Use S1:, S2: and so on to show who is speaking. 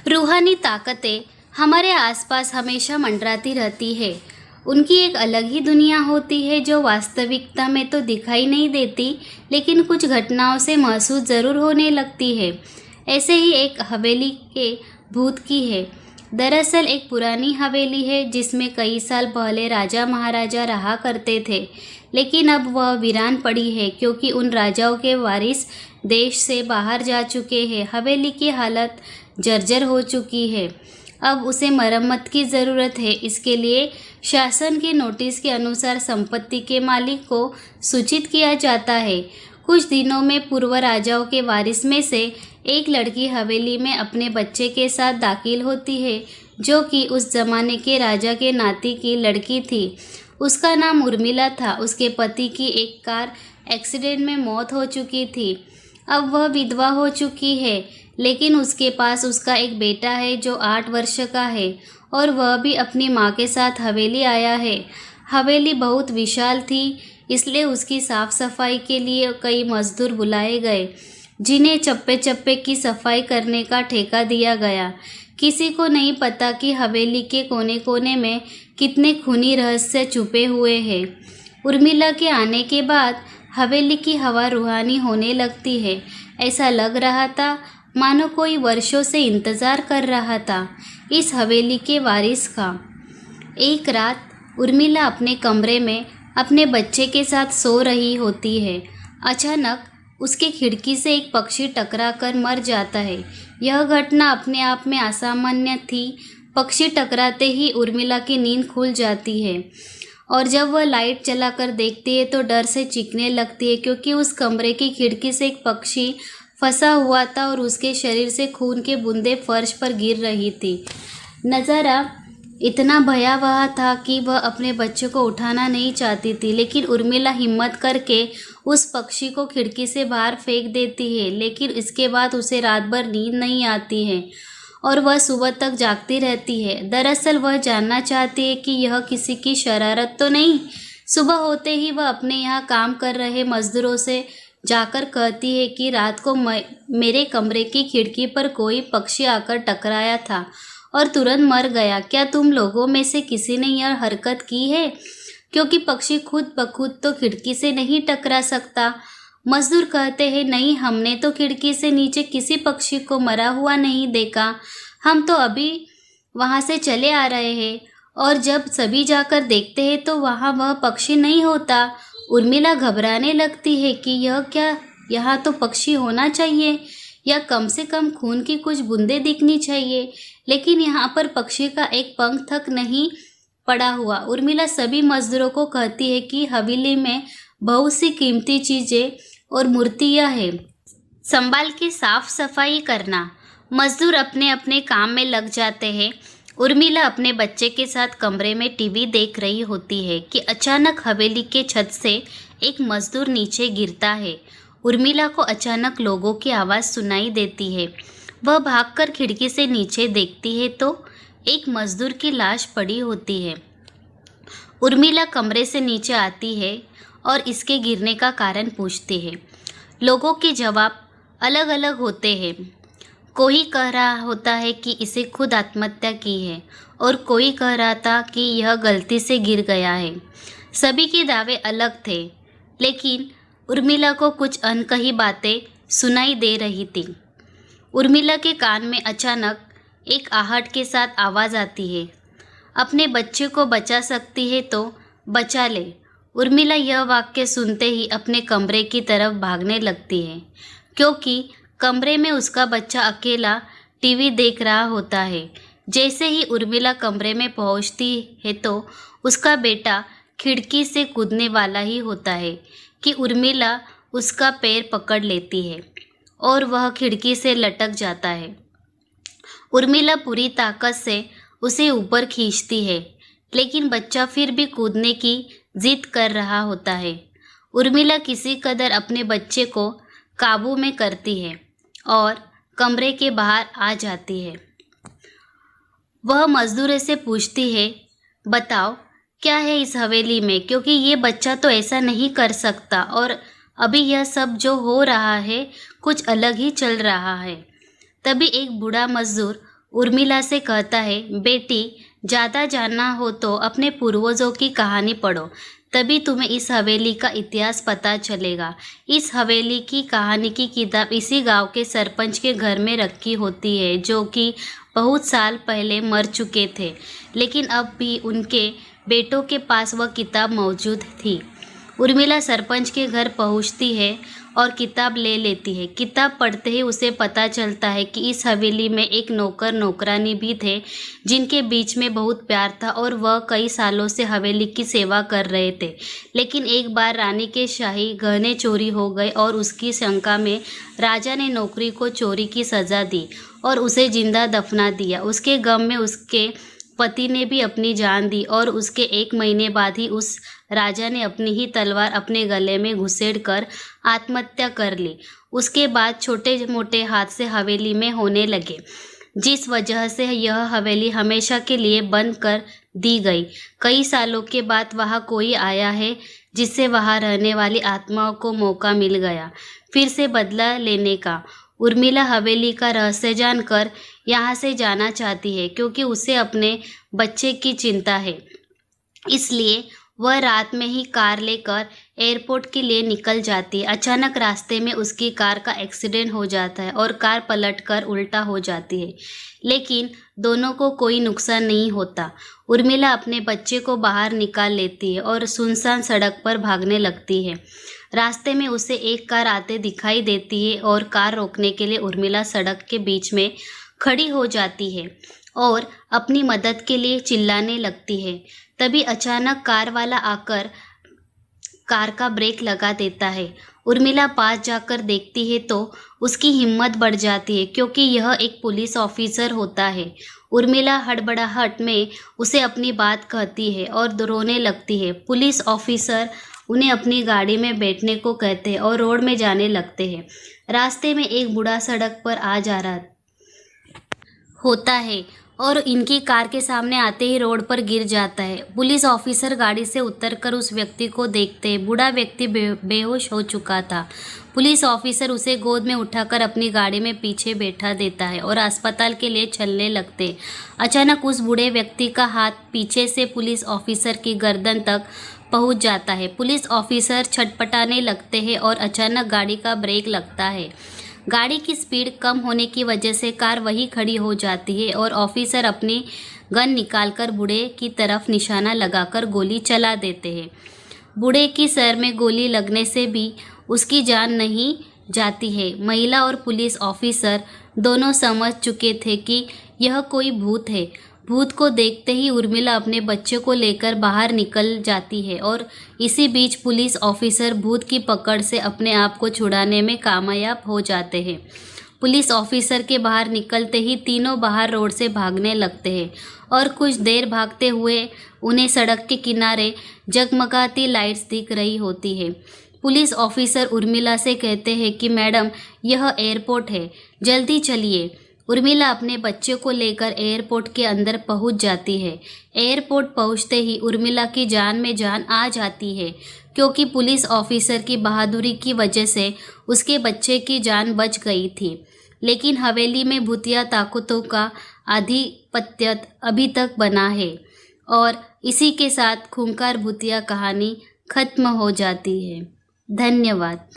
S1: रूहानी ताकतें हमारे आसपास हमेशा मंडराती रहती है। उनकी एक अलग ही दुनिया होती है जो वास्तविकता में तो दिखाई नहीं देती, लेकिन कुछ घटनाओं से महसूस ज़रूर होने लगती है। ऐसे ही एक हवेली के भूत की है। दरअसल एक पुरानी हवेली है जिसमें कई साल पहले राजा महाराजा रहा करते थे, लेकिन अब वह वीरान पड़ी है क्योंकि उन राजाओं के वारिस देश से बाहर जा चुके हैं। हवेली की हालत जर्जर हो चुकी है। अब उसे मरम्मत की ज़रूरत है। इसके लिए शासन के नोटिस के अनुसार संपत्ति के मालिक को सूचित किया जाता है। कुछ दिनों में पूर्व राजाओं के वारिस में से एक लड़की हवेली में अपने बच्चे के साथ दाखिल होती है, जो कि उस जमाने के राजा के नाती की लड़की थी। उसका नाम उर्मिला था। उसके पति की एक कार एक्सीडेंट में मौत हो चुकी थी। अब वह विधवा हो चुकी है, लेकिन उसके पास उसका एक बेटा है जो 8 वर्ष का है और वह भी अपनी माँ के साथ हवेली आया है। हवेली बहुत विशाल थी, इसलिए उसकी साफ सफाई के लिए कई मजदूर बुलाए गए, जिन्हें चप्पे चप्पे की सफाई करने का ठेका दिया गया। किसी को नहीं पता कि हवेली के कोने कोने में कितने खूनी रहस्य छुपे हुए हैं। उर्मिला के आने के बाद हवेली की हवा रूहानी होने लगती है। ऐसा लग रहा था मानो कोई वर्षों से इंतज़ार कर रहा था इस हवेली के वारिस का। एक रात उर्मिला अपने कमरे में अपने बच्चे के साथ सो रही होती है। अचानक उसके खिड़की से एक पक्षी टकरा कर मर जाता है। यह घटना अपने आप में असामान्य थी। पक्षी टकराते ही उर्मिला की नींद खुल जाती है और जब वह लाइट जलाकर देखती है तो डर से चीखने लगती है, क्योंकि उस कमरे की खिड़की से एक पक्षी फंसा हुआ था और उसके शरीर से खून के बूंदें फर्श पर गिर रही थी। नज़ारा इतना भयावह था कि वह अपने बच्चे को उठाना नहीं चाहती थी, लेकिन उर्मिला हिम्मत करके उस पक्षी को खिड़की से बाहर फेंक देती है। लेकिन इसके बाद उसे रात भर नींद नहीं आती है और वह सुबह तक जागती रहती है। दरअसल वह जानना चाहती है कि यह किसी की शरारत तो नहीं। सुबह होते ही वह अपने यहाँ काम कर रहे मजदूरों से जाकर कहती है कि रात को मेरे कमरे की खिड़की पर कोई पक्षी आकर टकराया था और तुरंत मर गया। क्या तुम लोगों में से किसी ने यह हरकत की है? क्योंकि पक्षी खुद ब खुद तो खिड़की से नहीं टकरा सकता। मजदूर कहते हैं, नहीं, हमने तो खिड़की से नीचे किसी पक्षी को मरा हुआ नहीं देखा। हम तो अभी वहाँ से चले आ रहे हैं और जब सभी जाकर देखते हैं तो वहाँ वह पक्षी नहीं होता। उर्मिला घबराने लगती है कि यह क्या, यहाँ तो पक्षी होना चाहिए या कम से कम खून की कुछ बूंदें दिखनी चाहिए, लेकिन यहाँ पर पक्षी का एक पंख तक नहीं पड़ा हुआ। उर्मिला सभी मजदूरों को कहती है कि हवेली में बहुत सी कीमती चीज़ें और मूर्तियाँ हैं, संभाल के साफ सफाई करना। मजदूर अपने अपने काम में लग जाते हैं। उर्मिला अपने बच्चे के साथ कमरे में टीवी देख रही होती है कि अचानक हवेली के छत से एक मजदूर नीचे गिरता है। उर्मिला को अचानक लोगों की आवाज़ सुनाई देती है। वह भागकर खिड़की से नीचे देखती है तो एक मजदूर की लाश पड़ी होती है। उर्मिला कमरे से नीचे आती है और इसके गिरने का कारण पूछती है। लोगों के जवाब अलग अलग होते हैं। कोई कह रहा होता है कि इसे खुद आत्महत्या की है और कोई कह रहा था कि यह गलती से गिर गया है। सभी के दावे अलग थे, लेकिन उर्मिला को कुछ अनकही बातें सुनाई दे रही थी। उर्मिला के कान में अचानक एक आहट के साथ आवाज़ आती है, अपने बच्चे को बचा सकती है तो बचा ले। उर्मिला यह वाक्य सुनते ही अपने कमरे की तरफ भागने लगती है, क्योंकि कमरे में उसका बच्चा अकेला टीवी देख रहा होता है। जैसे ही उर्मिला कमरे में पहुंचती है तो उसका बेटा खिड़की से कूदने वाला ही होता है कि उर्मिला उसका पैर पकड़ लेती है और वह खिड़की से लटक जाता है। उर्मिला पूरी ताकत से उसे ऊपर खींचती है, लेकिन बच्चा फिर भी कूदने की जिद कर रहा होता है। उर्मिला किसी कदर अपने बच्चे को काबू में करती है और कमरे के बाहर आ जाती है। वह मजदूर से पूछती है, बताओ क्या है इस हवेली में, क्योंकि ये बच्चा तो ऐसा नहीं कर सकता और अभी यह सब जो हो रहा है कुछ अलग ही चल रहा है। तभी एक बूढ़ा मजदूर उर्मिला से कहता है, बेटी ज़्यादा जानना हो तो अपने पूर्वजों की कहानी पढ़ो, तभी तुम्हें इस हवेली का इतिहास पता चलेगा। इस हवेली की कहानी की किताब इसी गांव के सरपंच के घर में रखी होती है, जो कि बहुत साल पहले मर चुके थे, लेकिन अब भी उनके बेटों के पास वह किताब मौजूद थी। उर्मिला सरपंच के घर पहुंचती है और किताब ले लेती है। किताब पढ़ते ही उसे पता चलता है कि इस हवेली में एक नौकर नौकरानी भी थे, जिनके बीच में बहुत प्यार था और वह कई सालों से हवेली की सेवा कर रहे थे। लेकिन एक बार रानी के शाही गहने चोरी हो गए और उसकी शंका में राजा ने नौकरी को चोरी की सज़ा दी और उसे जिंदा दफना दिया। उसके गम में उसके पति ने भी अपनी जान दी और उसके 1 महीने बाद ही उस राजा ने अपनी ही तलवार अपने गले में घुसेड़ कर आत्महत्या कर ली। उसके बाद छोटे मोटे हादसे हवेली में होने लगे, जिस वजह से यह हवेली हमेशा के लिए बंद कर दी गई। कई सालों के बाद वहाँ कोई आया है, जिससे वहाँ रहने वाली आत्माओं को मौका मिल गया फिर से बदला लेने का। उर्मिला हवेली का रहस्य जानकर यहाँ से जाना चाहती है, क्योंकि उसे अपने बच्चे की चिंता है। इसलिए वह रात में ही कार लेकर एयरपोर्ट के लिए निकल जाती है। अचानक रास्ते में उसकी कार का एक्सीडेंट हो जाता है और कार पलटकर उल्टा हो जाती है, लेकिन दोनों को कोई नुकसान नहीं होता। उर्मिला अपने बच्चे को बाहर निकाल लेती है और सुनसान सड़क पर भागने लगती है। रास्ते में उसे एक कार आते दिखाई देती है और कार रोकने के लिए उर्मिला सड़क के बीच में खड़ी हो जाती है और अपनी मदद के लिए चिल्लाने लगती है। तभी अचानक कार वाला आकर कार का ब्रेक लगा देता है। उर्मिला पास जाकर देखती है तो उसकी हिम्मत बढ़ जाती है, क्योंकि यह एक पुलिस ऑफिसर होता है। उर्मिला हड़बड़ाहट में उसे अपनी बात कहती है और रोने लगती है। पुलिस ऑफिसर उन्हें अपनी गाड़ी में बैठने को कहते हैं और रोड में जाने लगते हैं। रास्ते में एक बूढ़ा सड़क पर आ जा रहा होता है और इनकी कार के सामने आते ही रोड पर गिर जाता है। पुलिस ऑफिसर गाड़ी से उतरकर उस व्यक्ति को देखते हैं। बूढ़ा व्यक्ति बेहोश हो चुका था। पुलिस ऑफिसर उसे गोद में उठाकर अपनी गाड़ी में पीछे बैठा देता है और अस्पताल के लिए चलने लगते। अचानक उस बूढ़े व्यक्ति का हाथ पीछे से पुलिस ऑफिसर की गर्दन तक पहुंच जाता है। पुलिस ऑफिसर छटपटाने लगते हैं और अचानक गाड़ी का ब्रेक लगता है। गाड़ी की स्पीड कम होने की वजह से कार वहीं खड़ी हो जाती है और ऑफिसर अपनी गन निकालकर बूढ़े की तरफ निशाना लगाकर गोली चला देते हैं। बूढ़े की सर में गोली लगने से भी उसकी जान नहीं जाती है। महिला और पुलिस ऑफिसर दोनों समझ चुके थे कि यह कोई भूत है। भूत को देखते ही उर्मिला अपने बच्चे को लेकर बाहर निकल जाती है और इसी बीच पुलिस ऑफिसर भूत की पकड़ से अपने आप को छुड़ाने में कामयाब हो जाते हैं। पुलिस ऑफिसर के बाहर निकलते ही तीनों बाहर रोड से भागने लगते हैं और कुछ देर भागते हुए उन्हें सड़क के किनारे जगमगाती लाइट्स दिख रही होती है। पुलिस ऑफिसर उर्मिला से कहते हैं कि मैडम, यह एयरपोर्ट है, जल्दी चलिए। उर्मिला अपने बच्चे को लेकर एयरपोर्ट के अंदर पहुंच जाती है। एयरपोर्ट पहुंचते ही उर्मिला की जान में जान आ जाती है, क्योंकि पुलिस ऑफिसर की बहादुरी की वजह से उसके बच्चे की जान बच गई थी। लेकिन हवेली में भूतिया ताकतों का आधिपत्य अभी तक बना है और इसी के साथ खूंखार भूतिया कहानी खत्म हो जाती है। धन्यवाद।